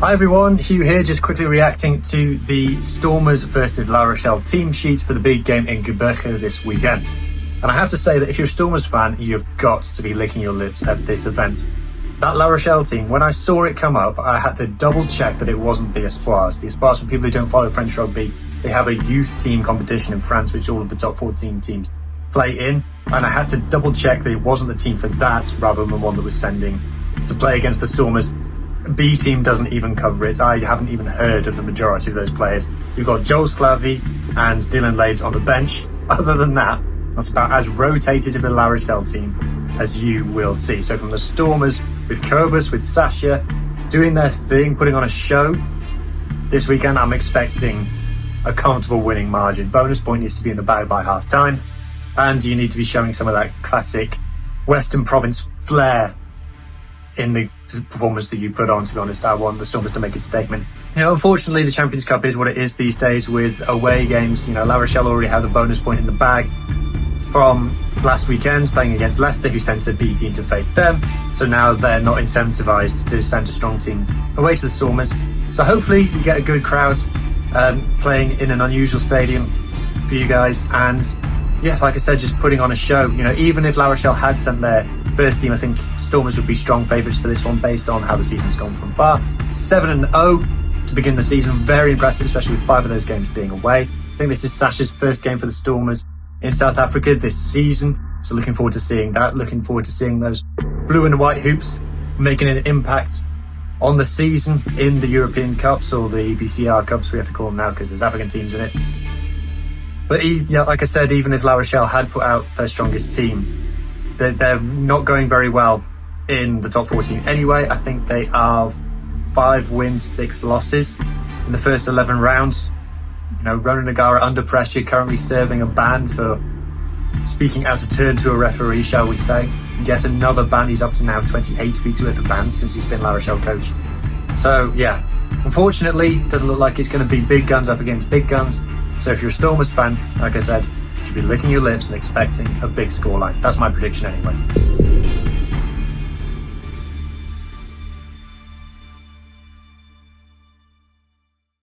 Hi everyone, Hugh here, just quickly reacting to the Stormers versus La Rochelle team sheets for the big game in Gqeberha this weekend. And I have to say that if you're a Stormers fan, you've got to be licking your lips at this event. That La Rochelle team, when I saw it come up, I had to double check that it wasn't the Espoirs. The Espoirs, for people who don't follow French rugby, they have a youth team competition in France, which all of the top 14 teams play in. And I had to double check that it wasn't the team for that, rather than one that was sending to play against the Stormers. B team doesn't even cover it. I haven't even heard of the majority of those players. You've got Joel Sclavy and Dylan Lades on the bench. Other than that, that's about as rotated of a La Rochelle team as you will see. So from the Stormers, with Cobus, with Sasha, doing their thing, putting on a show, this weekend I'm expecting a comfortable winning margin. Bonus point needs to be in the bag by half time, and you need to be showing some of that classic Western Province flair in the performance that you put on. To be honest, I want the Stormers to make a statement. Unfortunately, the Champions Cup is what it is these days with away games. La Rochelle already have the bonus point in the bag from last weekend, playing against Leicester, who sent a B team to face them. So now they're not incentivised to send a strong team away to the Stormers. So hopefully you get a good crowd playing in an unusual stadium for you guys. And yeah, like I said, just putting on a show. Even if La Rochelle had sent their first team, I think Stormers would be strong favourites for this one based on how the season's gone from far. 7-0 to begin the season, very impressive, especially with 5 of those games being away. I think this is Sasha's first game for the Stormers in South Africa this season, so looking forward to seeing that. Looking forward to seeing those blue and white hoops making an impact on the season in the European Cups, or the EBCR Cups we have to call them now because there's African teams in it. But like I said, even if La Rochelle had put out their strongest team, they're not going very well in the top 14 anyway. I think they are 5 wins, 6 losses in the first 11 rounds. Ronan Nagara under pressure, currently serving a ban for speaking out of turn to a referee, shall we say. Yet another ban. He's up to now 28 weeks worth of bans since he's been La Rochelle coach. So yeah, unfortunately, it doesn't look like it's going to be big guns up against big guns. So if you're a Stormers fan, like I said, you should be licking your lips and expecting a big scoreline. That's my prediction anyway.